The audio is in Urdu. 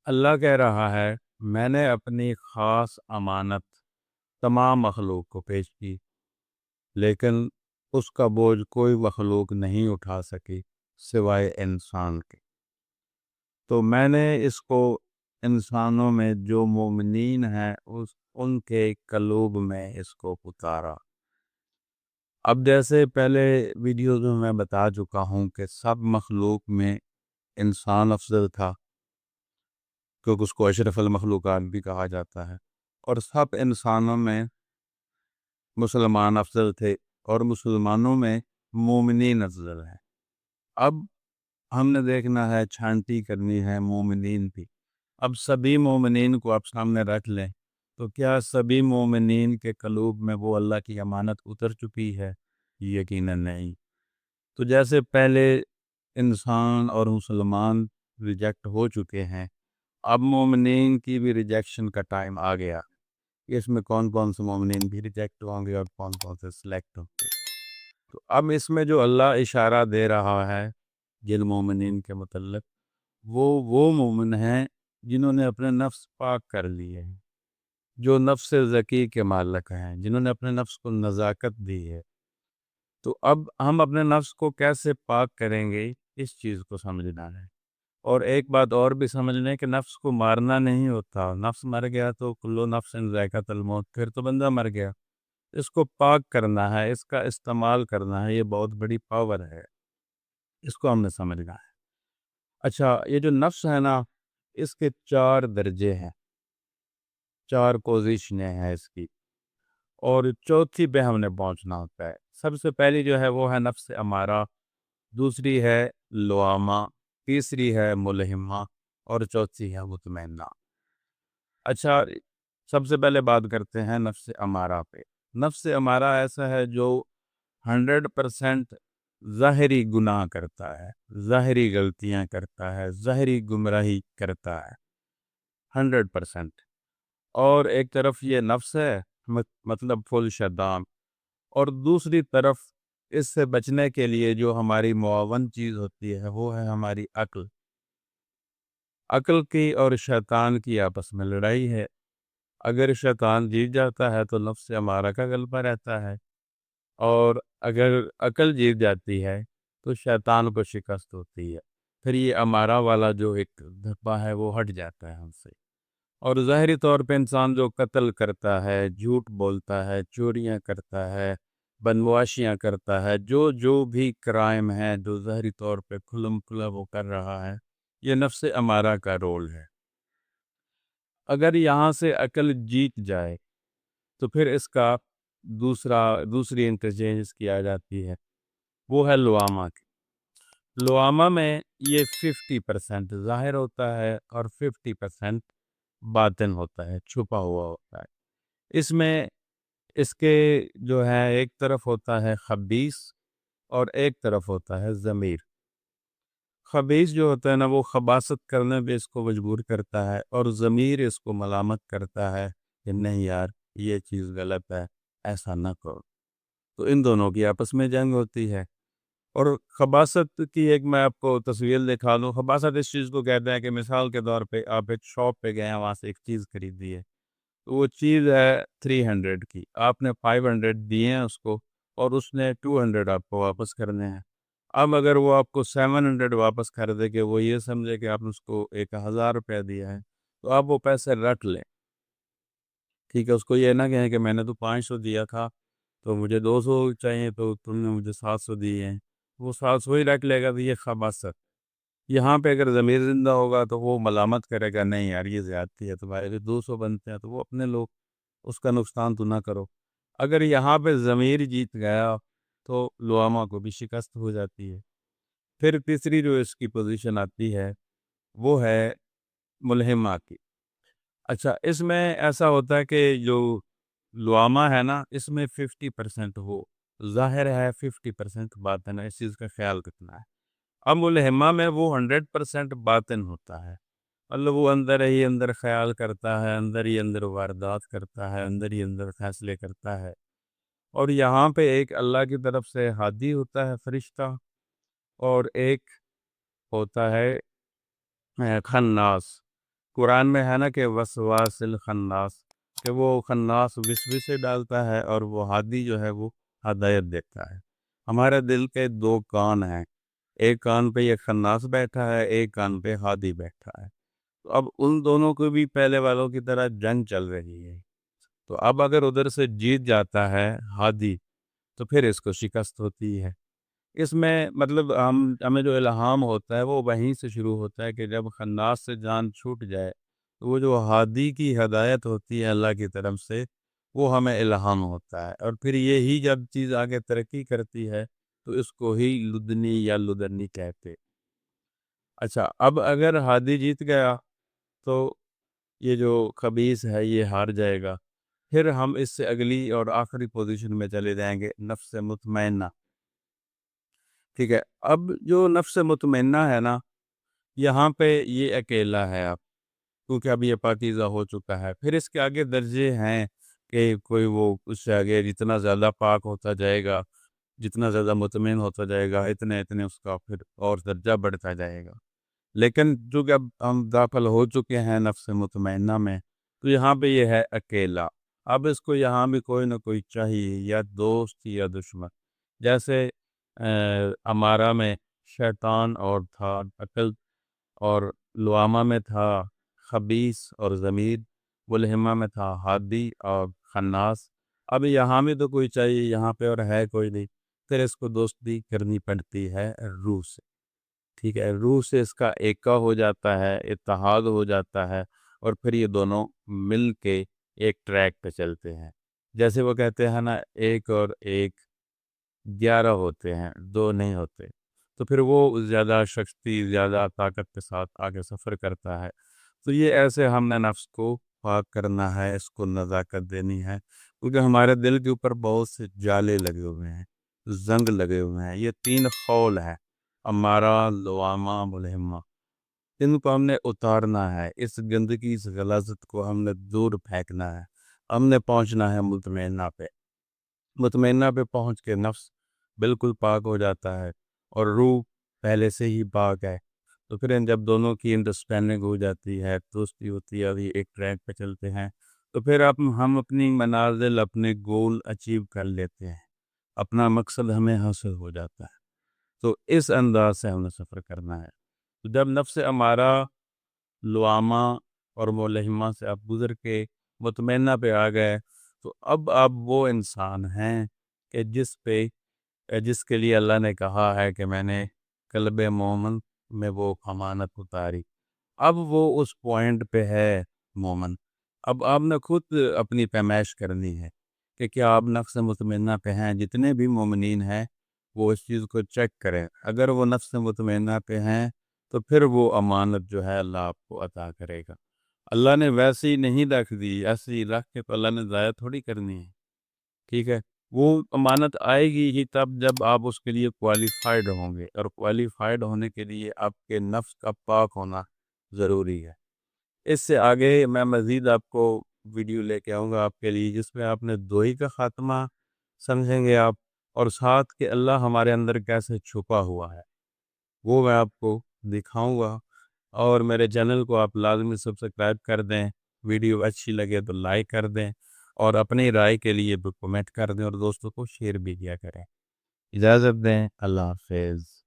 اللہ کہہ رہا ہے میں نے اپنی خاص امانت تمام مخلوق کو پیش کی، لیکن اس کا بوجھ کوئی مخلوق نہیں اٹھا سکی سوائے انسان کے۔ تو میں نے اس کو انسانوں میں جو مومنین ہیں ان کے قلوب میں اس کو اتارا۔ اب جیسے پہلے ویڈیوز میں بتا چکا ہوں کہ سب مخلوق میں انسان افضل تھا، کیونکہ اس کو اشرف المخلوقات بھی کہا جاتا ہے، اور سب انسانوں میں مسلمان افضل تھے، اور مسلمانوں میں مومنین افضل ہیں۔ اب ہم نے دیکھنا ہے، چھانٹی کرنی ہے مومنین کی۔ اب سبھی مومنین کو آپ سامنے رکھ لیں تو کیا سبھی مومنین کے قلوب میں وہ اللہ کی امانت اتر چکی ہے؟ یقیناً نہیں۔ تو جیسے پہلے انسان اور مسلمان ریجیکٹ ہو چکے ہیں، اب مومنین کی بھی ریجیکشن کا ٹائم آ گیا۔ اس میں کون کون سے مومنین بھی ریجیکٹ ہوں گے اور کون کون سے سلیکٹ ہوں گے۔ تو اب اس میں جو اللہ اشارہ دے رہا ہے جن مومنین کے متعلق، وہ مومن ہیں جنہوں نے اپنے نفس پاک کر لیے ہیں، جو نفس ذکی کے مالک ہیں، جنہوں نے اپنے نفس کو نزاکت دی ہے۔ تو اب ہم اپنے نفس کو کیسے پاک کریں گے، اس چیز کو سمجھنا ہے۔ اور ایک بات اور بھی سمجھ لیں کہ نفس کو مارنا نہیں ہوتا، نفس مر گیا تو کلو نفس ذائقۃ الموت، پھر تو بندہ مر گیا۔ اس کو پاک کرنا ہے، اس کا استعمال کرنا ہے، یہ بہت بڑی پاور ہے، اس کو ہم نے سمجھنا ہے۔ اچھا، یہ جو نفس ہے نا، اس کے 4 درجے ہیں، 4 پوزیشنیں ہیں اس کی، اور چوتھی پہ ہم نے پہنچنا ہوتا ہے۔ سب سے پہلی جو ہے وہ ہے نفس امارہ، دوسری ہے لوامہ، تیسری ہے ملہمہ، اور چوتھی ہے مطمئنہ۔ اچھا، سب سے پہلے بات کرتے ہیں نفس امارہ پہ۔ نفس امارہ ایسا ہے جو 100% ظاہری گناہ کرتا ہے، ظاہری غلطیاں کرتا ہے، ظاہری گمراہی کرتا ہے 100%۔ اور ایک طرف یہ نفس ہے، مطلب فل شیطان، اور دوسری طرف اس سے بچنے کے لیے جو ہماری معاون چیز ہوتی ہے وہ ہے ہماری عقل۔ عقل کی اور شیطان کی آپس میں لڑائی ہے۔ اگر شیطان جیت جاتا ہے تو نفس امارہ کا غلبہ رہتا ہے، اور اگر عقل جیت جاتی ہے تو شیطان کو شکست ہوتی ہے۔ پھر یہ امارہ والا جو ایک دھبا ہے وہ ہٹ جاتا ہے ہم سے۔ اور ظاہری طور پہ انسان جو قتل کرتا ہے، جھوٹ بولتا ہے، چوریاں کرتا ہے، بدمعاشیاں کرتا ہے، جو بھی کرائم ہے جو ظاہری طور پہ کھلم کھلا وہ کر رہا ہے، یہ نفس امارہ کا رول ہے۔ اگر یہاں سے عقل جیت جائے تو پھر اس کا دوسری انٹرچینج کی جاتی ہے، وہ ہے لوامہ کی۔ لوامہ میں یہ 50% ظاہر ہوتا ہے اور 50% باطن ہوتا ہے، چھپا ہوا ہوتا ہے۔ اس میں اس کے جو ہے ایک طرف ہوتا ہے خبیث اور ایک طرف ہوتا ہے ضمیر۔ خبیث جو ہوتا ہے نا، وہ خباثت کرنے پہ اس کو مجبور کرتا ہے، اور ضمیر اس کو ملامت کرتا ہے کہ نہیں یار یہ چیز غلط ہے، ایسا نہ کرو۔ تو ان دونوں کی آپس میں جنگ ہوتی ہے۔ اور خباثت کی ایک میں آپ کو تصویر دکھا دوں۔ خباثت اس چیز کو کہتے ہیں کہ مثال کے طور پہ آپ ایک شاپ پہ گئے ہیں، وہاں سے ایک چیز خریدی ہے، تو وہ چیز ہے 300 کی، آپ نے 500 دیے ہیں اس کو، اور اس نے 200 آپ کو واپس کرنے ہیں۔ اب اگر وہ آپ کو 700 واپس کر دے کہ وہ یہ سمجھے کہ آپ نے اس کو 1000 روپے دیا ہے، تو آپ وہ پیسے رکھ لیں، ٹھیک ہے؟ اس کو یہ نہ کہیں کہ میں نے تو 500 دیا تھا تو مجھے 200 چاہیے، تو تم نے مجھے 700 دیے ہیں، وہ 700 ہی رکھ لے گا۔ تو یہ خباثت۔ یہاں پہ اگر ضمیر زندہ ہوگا تو وہ ملامت کرے گا، نہیں یار یہ زیادتی ہے، تمہارے 200 بنتے ہیں تو وہ اپنے لوگ، اس کا نقصان تو نہ کرو۔ اگر یہاں پہ ضمیر جیت گیا تو لوامہ کو بھی شکست ہو جاتی ہے۔ پھر تیسری جو اس کی پوزیشن آتی ہے وہ ہے ملہمہ کی۔ اچھا، اس میں ایسا ہوتا ہے کہ جو لوامہ ہے نا، اس میں 50% ہو ظاہر ہے، 50% باطن ہے، اس چیز کا خیال رکھنا ہے۔ اب ملہمہ میں وہ 100% باطن ہوتا ہے، مطلب وہ اندر ہی اندر خیال کرتا ہے، اندر ہی اندر واردات کرتا ہے، اندر ہی اندر فیصلے کرتا ہے۔ اور یہاں پہ ایک اللہ کی طرف سے ہادی ہوتا ہے، فرشتہ، اور ایک ہوتا ہے خناس، قرآن میں ہے نا کہ وسواس الخناس، کہ وہ خناس وسوسے ڈالتا ہے اور وہ ہادی جو ہے وہ ہدایت دیتا ہے۔ ہمارے دل کے دو کان ہیں، ایک کان پہ یہ خناس بیٹھا ہے، ایک کان پہ ہادی بیٹھا ہے۔ تو اب ان دونوں کو بھی پہلے والوں کی طرح جنگ چل رہی ہے۔ تو اب اگر ادھر سے جیت جاتا ہے ہادی تو پھر اس کو شکست ہوتی ہے۔ اس میں مطلب ہمیں جو الہام ہوتا ہے وہ وہیں سے شروع ہوتا ہے کہ جب خناس سے جان چھوٹ جائے تو وہ جو ہادی کی ہدایت ہوتی ہے اللہ کی طرف سے، وہ ہمیں الہام ہوتا ہے، اور پھر یہی جب چیز آگے ترقی کرتی ہے تو اس کو ہی لدنی یا لدنی کہتے۔ اچھا، اب اگر ہادی جیت گیا تو یہ جو خبیث ہے یہ ہار جائے گا۔ پھر ہم اس سے اگلی اور آخری پوزیشن میں چلے جائیں گے، نفس مطمئنہ۔ ٹھیک ہے، اب جو نفس مطمئنہ ہے نا، یہاں پہ یہ اکیلا ہے اب، کیونکہ اب یہ پاکیزہ ہو چکا ہے۔ پھر اس کے آگے درجے ہیں کہ کوئی وہ اس سے آگے جتنا زیادہ پاک ہوتا جائے گا، جتنا زیادہ مطمئن ہوتا جائے گا، اتنے اتنے اس کا پھر اور درجہ بڑھتا جائے گا۔ لیکن چونکہ اب ہم داخل ہو چکے ہیں نفس مطمئنہ میں، تو یہاں پہ یہ ہے اکیلا۔ اب اس کو یہاں بھی کوئی نہ کوئی چاہیے، یا دوست یا دشمن۔ جیسے امارہ میں شیطان اور تھا عقل، اور لوامہ میں تھا خبیث اور ضمیر، ملہمہ میں تھا ہادی اور خناس۔ اب یہاں بھی تو کوئی چاہیے، یہاں پہ اور ہے کوئی نہیں، پھر اس کو دوستی کرنی پڑتی ہے روح سے۔ ٹھیک ہے، روح سے اس کا ایکا ہو جاتا ہے، اتحاد ہو جاتا ہے، اور پھر یہ دونوں مل کے ایک ٹریک پہ چلتے ہیں۔ جیسے وہ کہتے ہیں نا، ایک اور ایک 11 ہوتے ہیں، 2 نہیں ہوتے۔ تو پھر وہ زیادہ شخصی، زیادہ طاقت کے ساتھ آگے سفر کرتا ہے۔ تو یہ ایسے ہم نے نفس کو پاک کرنا ہے، اس کو نزاکت دینی ہے، کیونکہ ہمارے دل کے اوپر بہت سے جالے لگے ہوئے ہیں، زنگ لگے ہوئے ہیں۔ یہ 3 خول ہیں، امارہ، لوامہ، ملہمہ۔ ان کو ہم نے اتارنا ہے، اس گندگی، اس غلاظت کو ہم نے دور پھینکنا ہے۔ ہم نے پہنچنا ہے مطمئنہ پہ۔ مطمئنہ پہ پہنچ کے نفس بالکل پاک ہو جاتا ہے، اور روح پہلے سے ہی پاک ہے۔ تو پھر جب دونوں کی انڈرسٹینڈنگ ہو جاتی ہے، دوستی ہوتی ہے، ابھی ایک ٹریک پہ چلتے ہیں، تو پھر اب ہم اپنی منازل، اپنے گول اچیو کر لیتے ہیں، اپنا مقصد ہمیں حاصل ہو جاتا ہے۔ تو اس انداز سے ہم نے سفر کرنا ہے۔ تو جب نفس امارہ، لوامہ اور ملہمہ سے آپ گزر کے مطمئنہ پہ آ گئے، تو اب آپ وہ انسان ہیں کہ جس کے لیے اللہ نے کہا ہے کہ میں نے قلب مومن میں وہ امانت اتاری۔ اب وہ اس پوائنٹ پہ ہے مومن۔ اب آپ نے خود اپنی پیمائش کرنی ہے کہ کیا آپ نفس مطمئنہ پہ ہیں۔ جتنے بھی مومنین ہیں وہ اس چیز کو چیک کریں، اگر وہ نفس مطمئنہ پہ ہیں تو پھر وہ امانت جو ہے اللہ آپ کو عطا کرے گا۔ اللہ نے ویسے ہی نہیں رکھ دی، ایسے ہی رکھ کے تو اللہ نے ضائع تھوڑی کرنی ہے۔ ٹھیک ہے، وہ امانت آئے گی ہی تب جب آپ اس کے لیے کوالیفائڈ ہوں گے، اور کوالیفائڈ ہونے کے لیے آپ کے نفس کا پاک ہونا ضروری ہے۔ اس سے آگے میں مزید آپ کو ویڈیو لے کے آؤں گا آپ کے لیے، جس میں آپ نے دوئی کا خاتمہ سمجھیں گے آپ، اور ساتھ کہ اللہ ہمارے اندر کیسے چھپا ہوا ہے وہ میں آپ کو دکھاؤں گا۔ اور میرے چینل کو آپ لازمی سبسکرائب کر دیں، ویڈیو اچھی لگے تو لائک کر دیں، اور اپنی رائے کے لیے بھی کمنٹ کر دیں، اور دوستوں کو شیئر بھی کیا کریں۔ اجازت دیں، اللہ حافظ۔